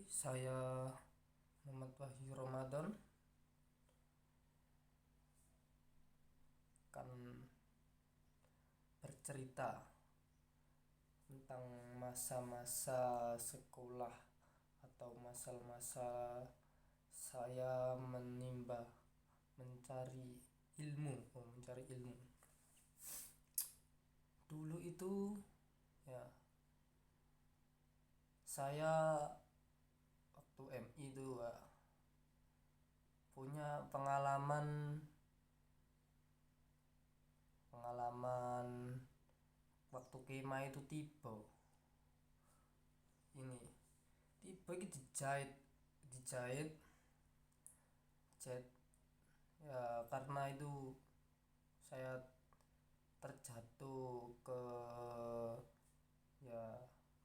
Saya Muhammad Wahyu Ramadan akan bercerita tentang masa-masa sekolah atau masa-masa saya mencari ilmu. Dulu itu ya saya waktu MI itu punya pengalaman waktu kema itu ini tiba ini dijahit ya, karena itu saya terjatuh ke ya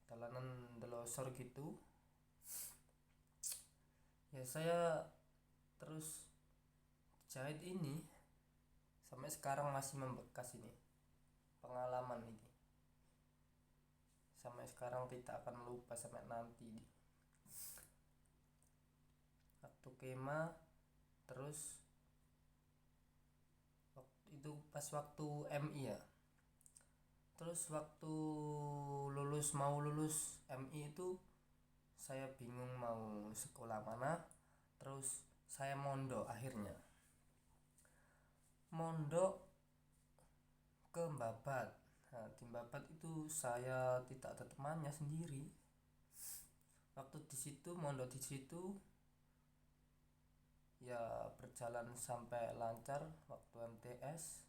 dalanan delosor gitu ya. Saya terus jahit ini sampai sekarang masih membekas. Ini pengalaman ini sampai sekarang tidak akan lupa sampai nanti. Waktu kema terus itu pas waktu MI ya. Terus waktu mau lulus MI itu saya bingung mau sekolah mana. Terus saya mondok ke Mbabat. Nah, di Mbabat itu saya tidak ada temannya sendiri. Waktu mondok di situ ya berjalan sampai lancar waktu MTS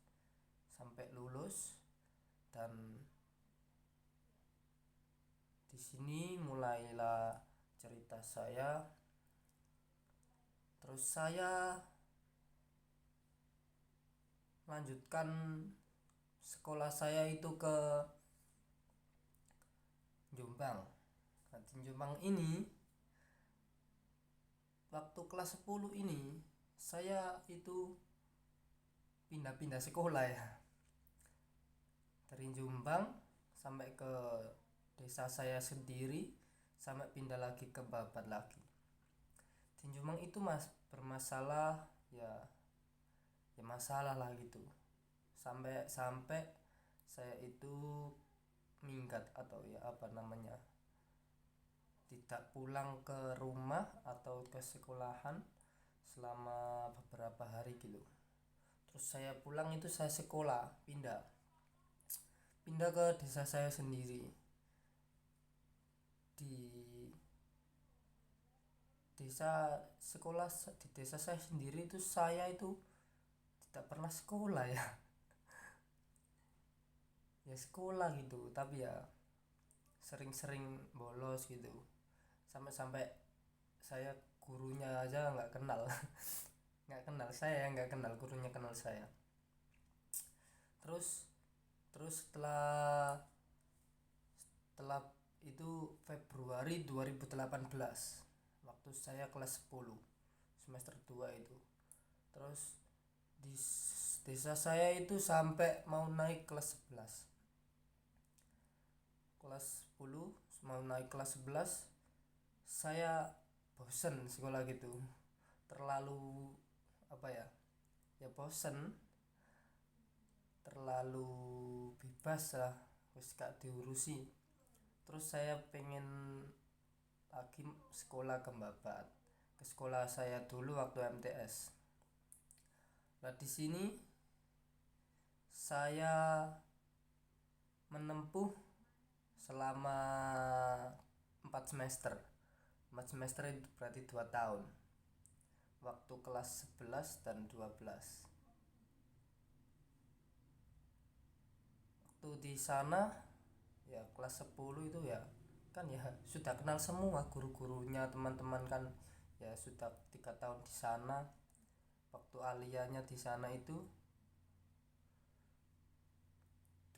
sampai lulus. Dan di sini mulailah cerita saya. Terus saya lanjutkan sekolah saya itu ke Jombang. Nah, di Jombang ini waktu kelas 10 ini saya itu pindah-pindah sekolah ya, dari Jombang sampai ke desa saya sendiri, sampai pindah lagi ke Babat lagi. Di Jombang itu bermasalah ya masalah lah gitu, sampai saya itu minggat atau ya tidak pulang ke rumah atau ke sekolahan selama beberapa hari gitu. Terus saya pulang itu saya sekolah pindah ke desa saya sendiri. Di desa saya sendiri itu saya itu tidak pernah sekolah ya. Ya sekolah gitu tapi ya sering-sering bolos gitu, sampai saya gurunya aja nggak kenal. Nggak kenal gurunya, kenal saya. Terus setelah itu Februari 2018 waktu saya kelas 10 semester 2 itu. Terus di desa saya itu sampai mau naik kelas 11 mau naik kelas 11 saya bosen sekolah gitu, terlalu bosen, terlalu bebas lah, wis gak diurusi. Terus saya pengen lagi sekolah ke Mbabat, ke sekolah saya dulu waktu MTS. Nah, di sini saya menempuh selama 4 semester. 4 semester itu berarti 2 tahun. Waktu kelas 11 dan 12. Waktu di sana ya kelas 10 itu ya kan ya sudah kenal semua guru-gurunya, teman-teman kan ya sudah 3 tahun di sana. Waktu aliyahnya di sana itu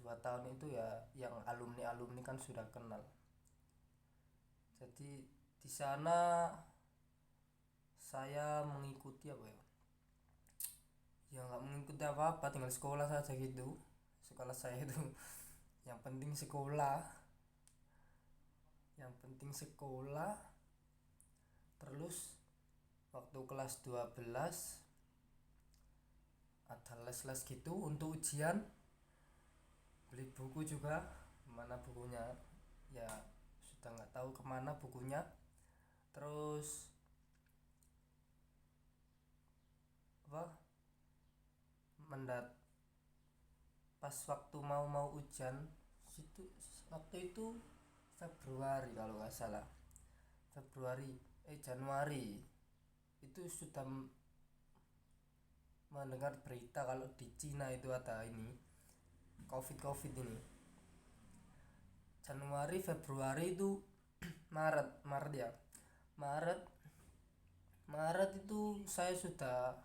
2 tahun itu ya yang alumni kan sudah kenal. Jadi di sana saya mengikuti ya nggak mengikuti apa-apa, tinggal sekolah saja gitu. Sekolah saya itu yang penting sekolah Terus waktu kelas 12 ada les-les gitu untuk ujian, beli buku juga, mana bukunya ya sudah nggak tahu kemana bukunya. Terus apa, mendat pas waktu mau ujian situ, waktu itu Februari kalau nggak salah, Januari itu sudah mendengar berita kalau di Cina itu ada ini covid ini. Januari, Februari itu Maret ya, Maret Maret itu saya sudah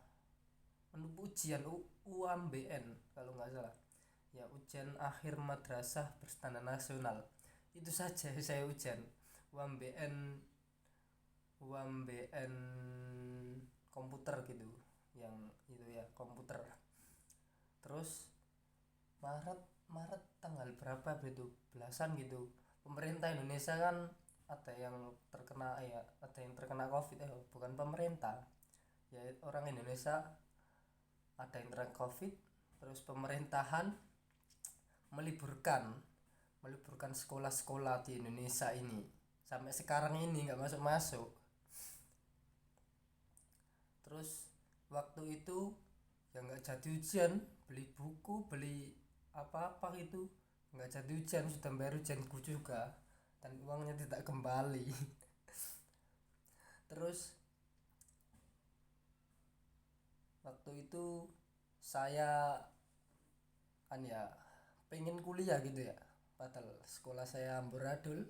menunggu ujian UMBN kalau nggak salah ya, ujian akhir madrasah berstandar nasional. Itu saja saya ujian UMBN UMBN komputer gitu, yang itu ya komputer. Terus Maret Maret tanggal berapa itu, belasan gitu, pemerintah Indonesia kan ada yang terkena covid, bukan pemerintah ya, orang Indonesia ada yang terkena covid. Terus pemerintahan meliburkan sekolah-sekolah di Indonesia ini, sampai sekarang ini nggak masuk. Terus waktu itu ya nggak jadi ujian, beli buku, beli apa-apa itu nggak jadi ujian, sudah bayar ujianku juga dan uangnya tidak kembali. Terus waktu itu saya kan ya pengen kuliah gitu ya, padahal sekolah saya amburadul,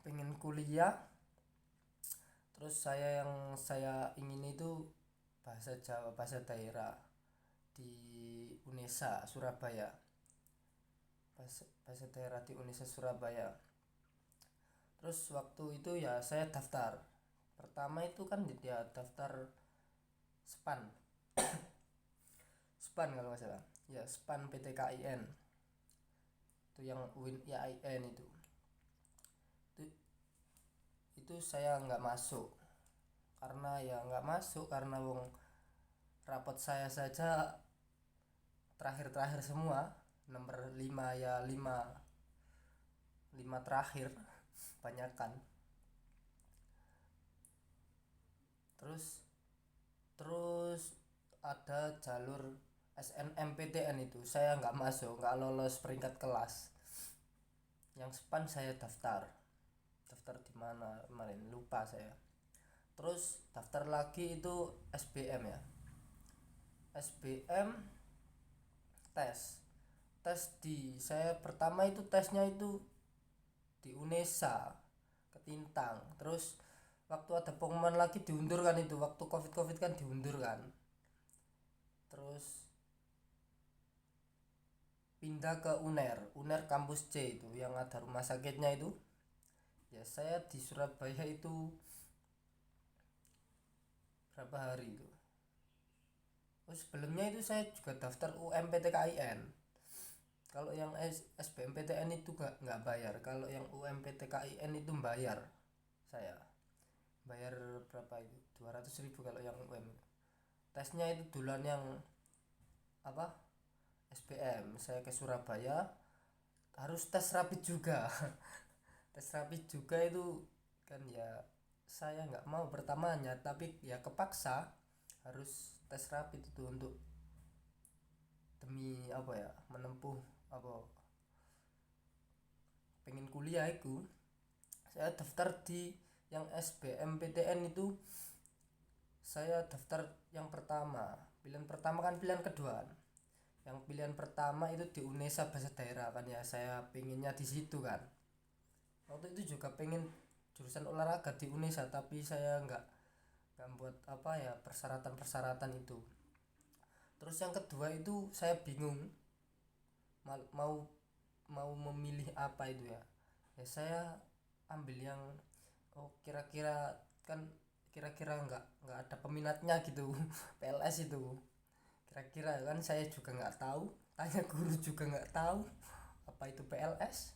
pengen kuliah. Terus yang saya ingin itu bahasa Jawa, bahasa daerah di UNESA Surabaya, bahasa daerah di UNESA Surabaya. Terus waktu itu ya saya daftar, pertama itu kan dia daftar SPAN kalau nggak salah ya, SPAN PTKIN itu yang UIN IAIN itu saya nggak masuk, karena wong rapot saya saja terakhir semua, nomor 5 ya, 5 terakhir banyakan. Terus ada jalur SNMPTN itu saya nggak masuk, nggak lolos peringkat kelas. Yang SPAN saya daftar di mana kemarin lupa saya. Terus daftar lagi itu SBM ya, SBM tes di saya pertama itu tesnya itu di UNESA Ketintang. Terus waktu ada pengumuman lagi diundur kan, itu waktu covid kan diundur kan. Terus pindah ke UNER kampus C itu yang ada rumah sakitnya itu ya. Saya di Surabaya itu berapa hari itu. Sebelumnya itu saya juga daftar UMPTKIN. Kalau yang SBMPTN itu nggak bayar, kalau yang UMPTKIN itu bayar. Saya bayar berapa itu, 200.000 kalau yang UM. Tesnya itu duluan yang apa, SBM saya ke Surabaya harus tes rapid juga. Tes rapid juga itu kan ya, saya nggak mau pertamanya, tapi ya kepaksa harus tes rapid itu untuk demi apa ya, menempuh apa, pengen kuliah itu. Saya daftar di yang SBMPTN itu, saya daftar yang pertama, pilihan pertama kan, pilihan kedua. Yang pilihan pertama itu di UNESA bahasa daerah kan ya, saya pengennya di situ kan. Waktu itu juga pengen jurusan olahraga di UNESA, tapi saya nggak buat apa ya, persyaratan itu. Terus yang kedua itu saya bingung mau memilih apa itu ya. Ya saya ambil yang kira-kira nggak ada peminatnya gitu. PLS itu kira-kira kan, saya juga nggak tahu, tanya guru juga nggak tahu apa itu PLS.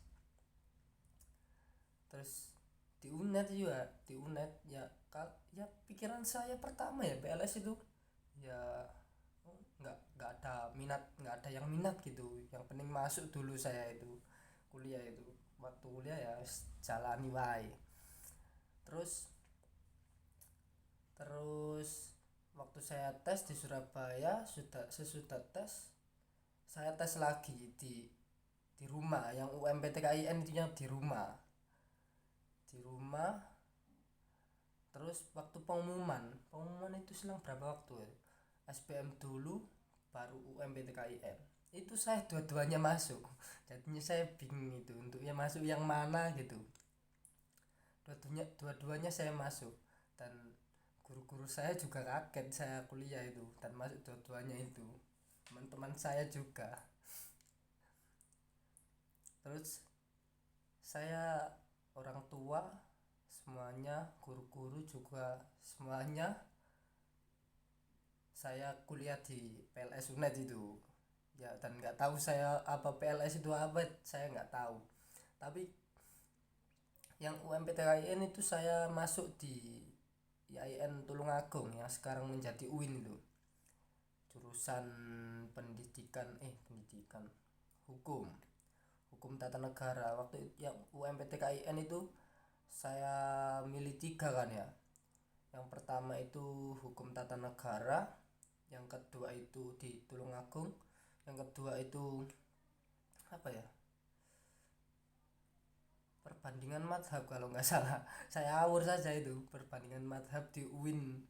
Terus di UNED juga, di UNED ya. Ya pikiran saya pertama ya PLS itu ya, nggak ada minat, nggak ada yang minat gitu, yang penting masuk dulu saya itu kuliah itu. Waktu kuliah ya jalani wae. Terus terus waktu saya tes di Surabaya, sesudah tes saya tes lagi di rumah, yang UMPTKIN itu yang di rumah. Terus waktu pengumuman itu selang berapa waktu ya, SBM dulu baru UMPTKIN, itu saya dua-duanya masuk. Jadinya saya bingung itu untuk yang masuk yang mana gitu. Dua-duanya saya masuk, dan guru-guru saya juga kaget saya kuliah itu dan masuk dua-duanya itu, teman-teman saya juga. Terus saya, orang tua semuanya, guru-guru juga semuanya, saya kuliah di PLS UNED itu ya. Dan nggak tahu saya apa PLS itu apa, saya nggak tahu. Tapi yang UMPTKIN itu saya masuk di IAIN Tulungagung yang sekarang menjadi UIN itu, jurusan pendidikan hukum hukum tata negara. Waktu yang UMPTKIN itu saya milih tiga kan ya. Yang pertama itu hukum tata negara, yang kedua itu di Tulungagung, yang kedua itu apa ya, perbandingan madhab kalau nggak salah. Saya awur saja itu, perbandingan madhab di UIN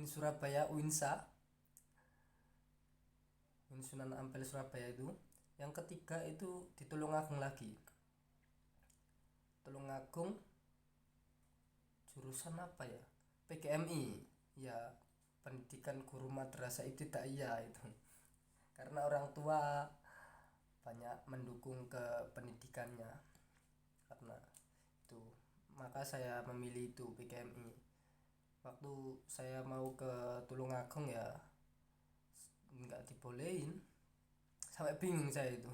Surabaya, UIN Sunan Ampel Surabaya itu. Yang ketiga itu di Tulungagung lagi, Tulungagung, jurusan apa ya, PGMI ya, pendidikan guru madrasah ibtidaiyah itu. Karena orang tua banyak mendukung ke pendidikannya, karena itu maka saya memilih itu PGMI. Waktu saya mau ke Tulungagung ya nggak dibolehin, sampai bingung saya itu.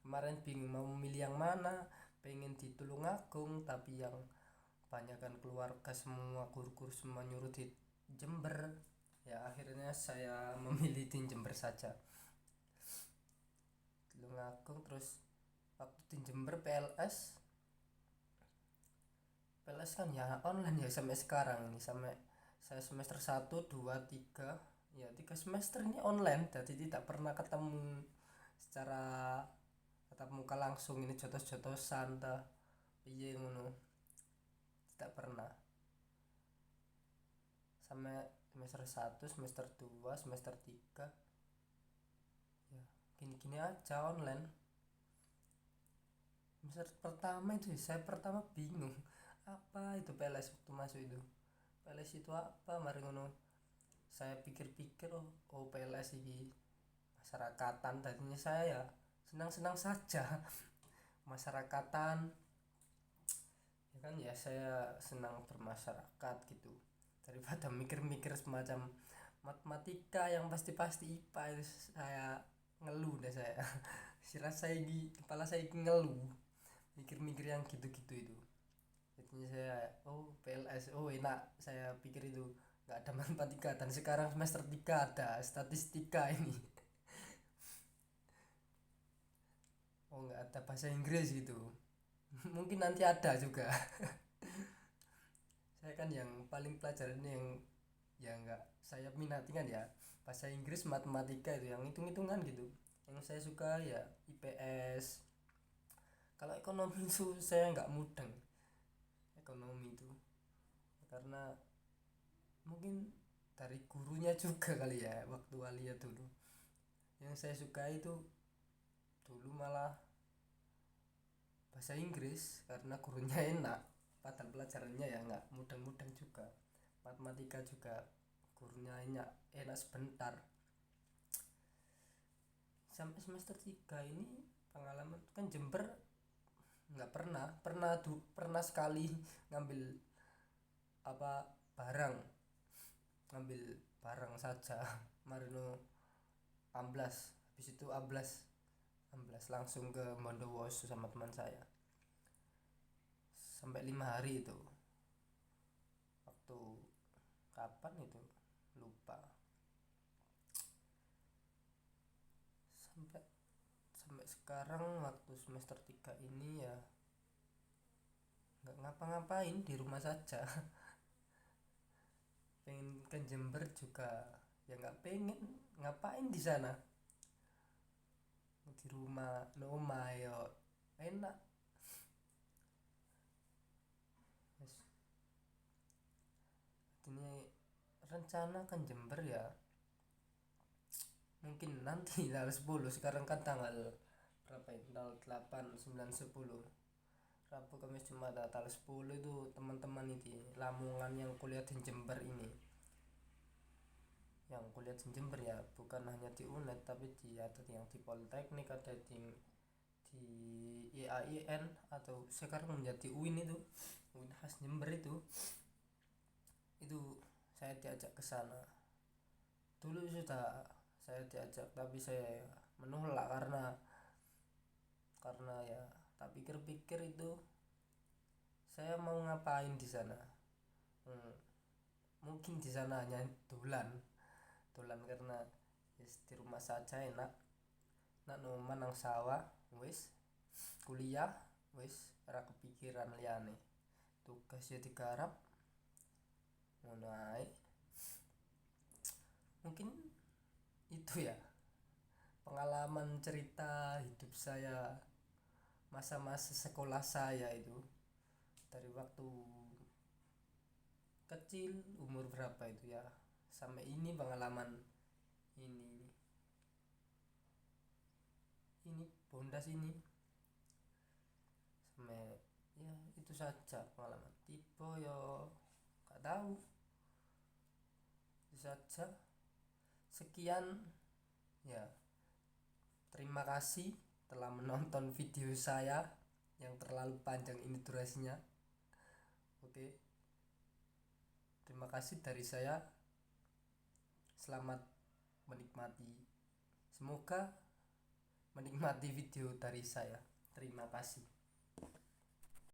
Kemarin bingung mau memilih yang mana, pengen di Tulungagung tapi yang banyak kan keluarga semua, guru-guru semua nyuruh di Jember. Ya akhirnya saya memilih di Jember saja, Tulungagung. Terus waktu di Jember PLS kan ya online ya sampai sekarang ini, sampai saya semester 1 2 3, ya 3 semester ini online, jadi tidak pernah ketemu secara tatap muka langsung, ini jotos-jotosan ta piye ngono, tidak pernah. Sampai semester 1 semester 2 semester 3 ya gini-gini aja online. Semester pertama itu saya pertama bingung apa itu PLS. Waktu masuk itu PLS itu apa, mari ngono saya pikir-pikir, oh PLS ini masyarakatan. Tadinya saya ya senang-senang saja masyarakatan ya kan, ya saya senang bermasyarakat gitu, daripada mikir-mikir semacam matematika yang pasti-pasti IPA itu. Saya ngeluh deh saya. Sirah saya kepala saya ngeluh mikir-mikir yang gitu-gitu itu. Jadinya saya, oh PLS, oh enak, saya pikir itu nggak ada matematika. Dan sekarang semester 3 ada statistika ini. Oh nggak ada bahasa Inggris gitu. Mungkin nanti ada juga. Saya kan yang paling pelajaran yang nggak saya minati kan ya bahasa Inggris, matematika itu yang hitung-hitungan gitu. Yang saya suka ya IPS. Kalau ekonomi itu saya nggak mudeng ekonomi itu, karena mungkin dari gurunya juga kali ya. Waktu walia dulu yang saya suka itu dulu malah bahasa Inggris, karena gurunya enak, padahal pelajarannya ya nggak mudeng-mudeng juga. Matematika juga gurunya enak, enak sebentar. Sampai semester 3 ini pengalaman kan Jember nggak pernah pernah pernah sekali ngambil apa barang, ngambil barang saja. Marino amblas, habis itu amblas amblas langsung ke Bondowoso sama teman saya. Sampai sampai 5 hari itu. Waktu kapan itu lupa. Sampai sekarang waktu semester 3 ini ya nggak ngapa-ngapain, di rumah saja. Pengen ke Jember juga ya nggak pengen, ngapain di sana, di rumah no yo enak. Yes. Ini rencana ke Jember ya mungkin nanti tanggal 10. Sekarang kan tanggal berapa ini, tanggal 8, 9, 10, Rabu, Kamis, Jumat. Tanggal 10 itu teman-teman itu Lamongan yang kuliah di Jember ini, yang kuliah di Jember ya bukan hanya di UNED tapi ada yang di Politeknik, ada di IAIN, atau sekarang menjadi UIN, itu UIN khas Jember itu saya diajak ke sana. Dulu sudah saya diajak tapi saya menolak karena ya tak pikir-pikir itu saya mau ngapain di sana. Mungkin di sana hanya dolan karena yes, di rumah saja enak noman nang sawah wis, kuliah wis ora kepikiran liyane, tugas ya digarap ngono ae. Mungkin itu ya pengalaman cerita hidup saya masa-masa sekolah saya itu, dari waktu kecil umur berapa itu ya sampai ini, pengalaman ini bondas ini sampai ya itu saja pengalaman. Tipe yo gak tahu, itu saja. Sekian ya, terima kasih telah menonton video saya yang terlalu panjang ini durasinya. Oke, terima kasih dari saya, selamat menikmati, semoga menikmati video dari saya. Terima kasih.